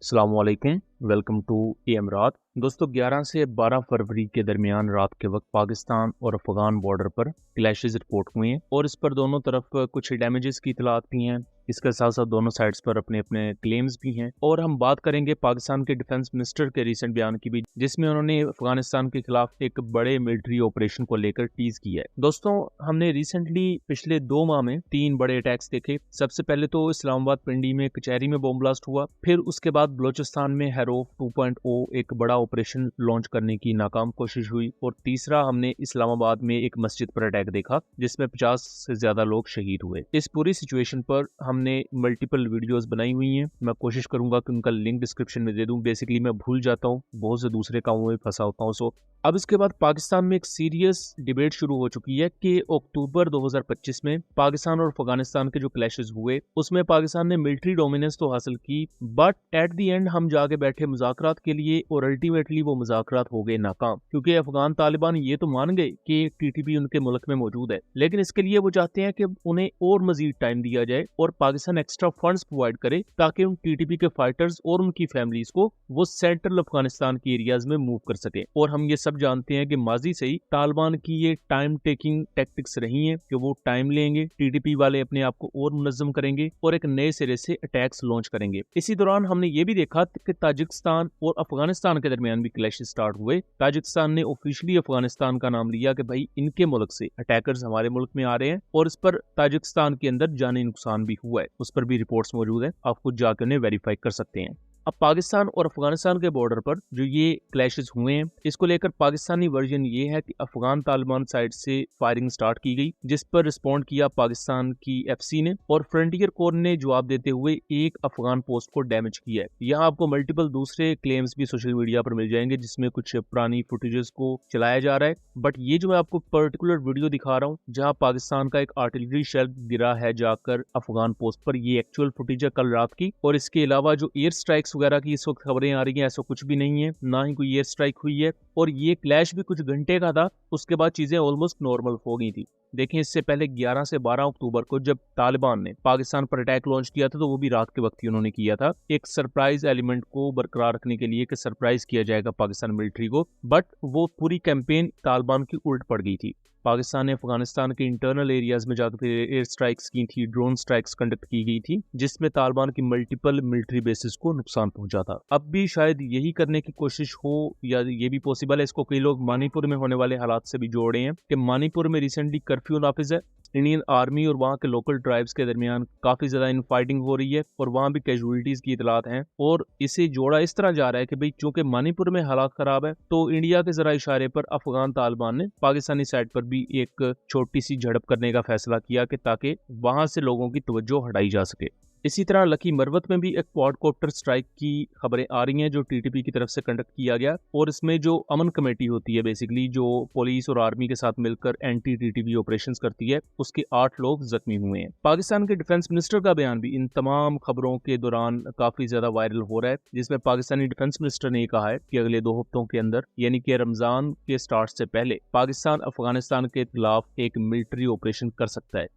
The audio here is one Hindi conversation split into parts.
अस्सलाम वालेकुम, वेलकम टू एम रात। दोस्तों 11 से 12 फरवरी के दरमियान रात के वक्त पाकिस्तान और अफगान बॉर्डर पर क्लैशेस रिपोर्ट हुए हैं और इस पर दोनों तरफ कुछ डैमेजेस की इतलात भी हैं। इसके साथ साथ दोनों साइड्स पर अपने अपने क्लेम्स भी हैं और हम बात करेंगे पाकिस्तान के डिफेंस मिनिस्टर के रीसेंट बयान की भी, जिसमें उन्होंने अफगानिस्तान के खिलाफ एक बड़े मिलिट्री ऑपरेशन को लेकर टीज किया है। दोस्तों हमने रिसेंटली पिछले 2 माह में 3 बड़े अटैक्स देखे। सबसे पहले तो इस्लामाबाद पिंडी में कचहरी में बॉम्ब ब्लास्ट हुआ, फिर उसके बाद बलोचिस्तान में हैरोफ 2.0 एक बड़ा ऑपरेशन लॉन्च करने की नाकाम कोशिश हुई और तीसरा हमने इस्लामाबाद में एक मस्जिद पर अटैक देखा जिसमें 50 से ज्यादा लोग शहीद हुए। इस पूरी सिचुएशन पर हमने मल्टीपल वीडियोस बनाई हुई हैं। मैं कोशिश करूंगा कि उनका लिंक डिस्क्रिप्शन में दे दूं। बेसिकली मैं भूल जाता हूं, बहुत से दूसरे कामों में फंसा होता हूं। सो अब इसके बाद पाकिस्तान में एक सीरियस डिबेट शुरू हो चुकी है कि अक्टूबर 2025 में पाकिस्तान और अफगानिस्तान के जो क्लैशेस हुए उसमें पाकिस्तान ने मिलिट्री डोमिनेंस तो हासिल की, बट एट द एंड हम जाके बैठे मुज़ाकरात के लिए और अल्टीमेटली वो मुज़ाकरात हो गए नाकाम, क्योंकि अफगान तालिबान ये तो मान गए कि टीटीपी उनके मुल्क में मौजूद है, लेकिन इसके लिए वो चाहते हैं कि उन्हें और मजीद टाइम दिया जाए और पाकिस्तान एक्स्ट्रा फंड्स प्रोवाइड करे ताकि उन टीटीपी के फाइटर्स और उनकी फैमिलीज को वो सेंट्रल अफगानिस्तान की एरियाज में मूव कर सके। और हम ये सब जानते हैं कि माजी से ही तालिबान की ये टाइम टेकिंग टैक्टिक्स रही हैं कि वो टाइम लेंगे, टीटीपी वाले अपने आप को और मुनज़्ज़म करेंगे और एक नए सिरे से अटैक्स लॉन्च करेंगे। इसी दौरान हमने ये भी देखा कि ताजिकिस्तान और अफगानिस्तान के दरमियान भी क्लैश स्टार्ट हुए। ताजिकिस्तान ने ऑफिशियली अफगानिस्तान का नाम लिया कि भाई इनके मुल्क से अटैकर्स हमारे मुल्क में आ रहे हैं और इस पर ताजिकिस्तान के अंदर जानी नुकसान भी हुआ है। उस पर भी रिपोर्ट्स मौजूद है, आप खुद जाकर उन्हें वेरीफाई कर सकते हैं। अब पाकिस्तान और अफगानिस्तान के बॉर्डर पर जो ये क्लैशेस हुए हैं इसको लेकर पाकिस्तानी वर्जन ये है कि अफगान तालिबान साइड से फायरिंग स्टार्ट की गई, जिस पर रिस्पॉन्ड किया पाकिस्तान की एफसी ने और फ्रंटियर कोर ने जवाब देते हुए एक अफगान पोस्ट को डैमेज किया है। यहाँ आपको मल्टीपल दूसरे क्लेम्स भी सोशल मीडिया पर मिल जाएंगे जिसमें कुछ पुरानी फुटेजेस को चलाया जा रहा है, बट ये जो मैं आपको पर्टिकुलर वीडियो दिखा रहा हूँ जहाँ पाकिस्तान का एक आर्टिलरी शेल गिरा है जाकर अफगान पोस्ट पर, ये एक्चुअल फुटेज है कल रात की। और इसके अलावा जो एयर स्ट्राइक्स वगैरह की इस वक्त खबरें आ रही हैं ऐसा कुछ भी नहीं है, ना ही कोई एयर स्ट्राइक हुई है और ये क्लैश भी कुछ घंटे का था, उसके बाद चीजें ऑलमोस्ट नॉर्मल हो गई थी। देखें इससे पहले 11 से 12 अक्टूबर को जब तालिबान ने पाकिस्तान पर अटैक लॉन्च किया था तो वो भी रात के वक्त ही उन्होंने किया था, एक सरप्राइज एलिमेंट को बरकरार रखने के लिए कि सरप्राइज किया जाएगा पाकिस्तान मिलिट्री को, बट वो पूरी कैंपेन तालिबान की उल्ट पड़ गई थी। पाकिस्तान ने अफगानिस्तान के इंटरनल एरियाज में जाकर एयर स्ट्राइक्स की थी, ड्रोन स्ट्राइक्स कंडक्ट की गई थी जिसमें तालिबान की मल्टीपल मिलिट्री बेसिस को नुकसान पहुंचा था। अब भी शायद यही करने की कोशिश हो या ये भी पॉसिबल है। इसको कई लोग मणिपुर में होने वाले हालात से भी जोड़े हैं कि मणिपुर में रिसेंटली कर्फ्यू नाफिज है, इंडियन आर्मी और वहाँ के लोकल ट्राइब्स के दरमियान काफी ज्यादा इन फाइटिंग हो रही है और वहाँ भी कैजुअलिटीज की इतलात हैं और इसे जोड़ा इस तरह जा रहा है कि भाई चूंकि मणिपुर में हालात खराब है तो इंडिया के जरा इशारे पर अफगान तालिबान ने पाकिस्तानी साइड पर भी एक छोटी सी झड़प करने का फैसला किया कि ताकि वहां से लोगों की तवज्जो हटाई जा सके। इसी तरह लकी मरवत में भी एक क्वाडकॉप्टर स्ट्राइक की खबरें आ रही हैं जो टीटीपी की तरफ से कंडक्ट किया गया और इसमें जो अमन कमेटी होती है बेसिकली जो पुलिस और आर्मी के साथ मिलकर एंटी टीटीपी ऑपरेशंस करती है, उसके 8 लोग जख्मी हुए हैं। पाकिस्तान के डिफेंस मिनिस्टर का बयान भी इन तमाम खबरों के दौरान काफी ज्यादा वायरल हो रहा है, जिसमें पाकिस्तानी डिफेंस मिनिस्टर ने कहा है कि अगले 2 हफ्तों के अंदर यानी कि रमजान के स्टार्ट से पहले पाकिस्तान अफगानिस्तान के खिलाफ एक मिलिट्री ऑपरेशन कर सकता है।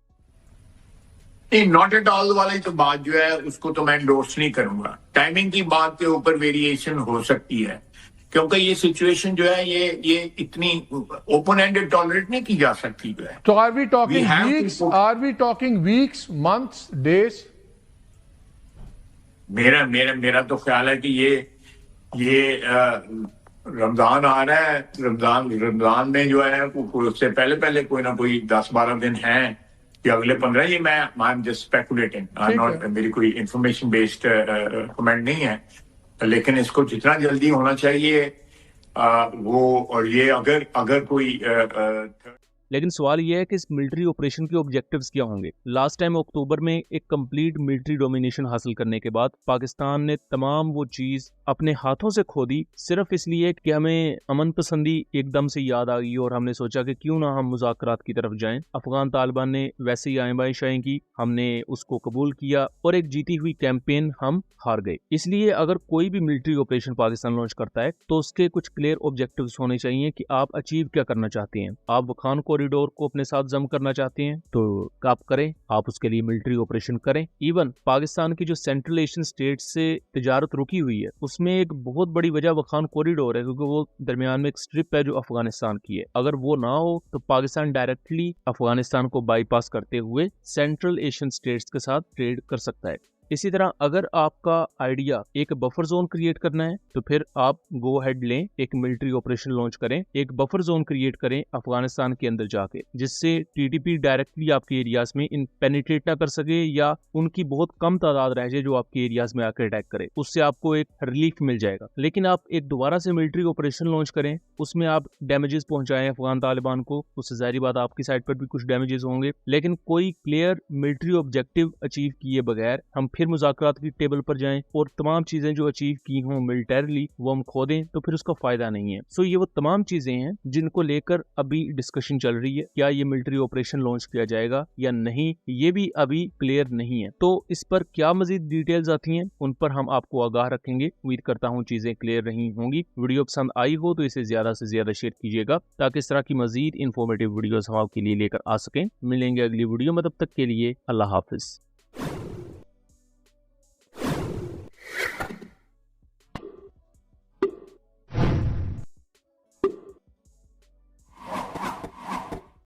नॉट एट ऑल वाली तो बात जो है उसको तो मैं एंडोर्स नहीं करूंगा। टाइमिंग की बात के ऊपर वेरिएशन हो सकती है क्योंकि ये सिचुएशन जो है ये इतनी ओपन एंडेड टॉलरेट नहीं की जा सकती जो है। तो are we talking weeks, months, days? मेरा तो ख्याल है कि ये रमजान आ रहा है। रमजान में जो है उससे पहले कोई ना कोई 10-12 दिन हैं कि अगले 15, ये मैं I am just speculating, not मेरी कोई इंफॉर्मेशन बेस्ड कमेंट नहीं है, लेकिन इसको जितना जल्दी होना चाहिए वो, और ये अगर कोई लेकिन सवाल यह है कि इस मिलिट्री ऑपरेशन के ऑब्जेक्टिव्स क्या होंगे। लास्ट टाइम अक्टूबर में एक कंप्लीट मिलिट्री डोमिनेशन हासिल करने के बाद पाकिस्तान ने तमाम वो चीज अपने हाथों से खो दी सिर्फ इसलिए कि हमें अमन पसंदी एकदम से याद आ गई और हमने सोचा कि क्यों ना हम मुज़ाकरात की तरफ जाएं। अफगान तालिबान ने वैसे ही आए बाएं की, हमने उसको कबूल किया और एक जीती हुई कैंपेन हम हार गए। इसलिए अगर कोई भी मिलिट्री ऑपरेशन पाकिस्तान लॉन्च करता है तो उसके कुछ क्लियर ऑब्जेक्टिव्स होने चाहिए कि आप अचीव क्या करना चाहते हैं। आप वखान को कॉरिडोर को अपने साथ जम करना चाहते हैं तो आप करें, आप उसके लिए मिलिट्री ऑपरेशन करें। इवन पाकिस्तान की जो सेंट्रल एशियन स्टेट से तिजारत रुकी हुई है उसमें एक बहुत बड़ी वजह वखान कॉरिडोर है, क्योंकि वो दरमियान में एक स्ट्रिप है जो अफगानिस्तान की है। अगर वो ना हो तो पाकिस्तान डायरेक्टली अफगानिस्तान को बाईपास करते हुए सेंट्रल एशियन स्टेट्स के साथ ट्रेड कर सकता है। इसी तरह अगर आपका आइडिया एक बफर जोन क्रिएट करना है तो फिर आप गो हेड लें, एक मिलिट्री ऑपरेशन लॉन्च करें, एक बफर जोन क्रिएट करें अफगानिस्तान के अंदर जाके, जिससे टीटीपी डायरेक्टली आपके एरियाज में इन पेनिट्रेट ना कर सके या उनकी बहुत कम तादाद रह जाए जो आपके एरियाज में आकर अटैक करे। उससे आपको एक रिलीफ मिल जाएगा। लेकिन आप एक दोबारा से मिलिट्री ऑपरेशन लॉन्च करें, उसमें आप डैमेजेस पहुंचाएं अफगान तालिबान को, उससे जाहिर बात आपकी साइड पर भी कुछ डैमेजेस होंगे। लेकिन कोई क्लियर मिलिट्री ऑब्जेक्टिव अचीव किए बगैर हम फिर मुज़ाकरात की टेबल पर जाएं और तमाम चीजें जो अचीव की हों मिलिटरीली वो हम खो दें तो फिर उसका फायदा नहीं है। सो ये वो तमाम चीजें हैं जिनको लेकर अभी डिस्कशन चल रही है। क्या ये मिलिट्री ऑपरेशन लॉन्च किया जाएगा या नहीं, ये भी अभी क्लियर नहीं है। तो इस पर क्या मजीद डिटेल्स आती हैं उन पर हम आपको आगाह रखेंगे। उम्मीद करता हूँ चीजें क्लियर रही होंगी। वीडियो पसंद आई हो तो इसे ज्यादा से ज्यादा शेयर कीजिएगा ताकि इस तरह की मजीद इंफॉर्मेटिव वीडियोस हम आपके लिए लेकर आ सकें। मिलेंगे अगली वीडियो में, तब तक के लिए अल्लाह हाफिज।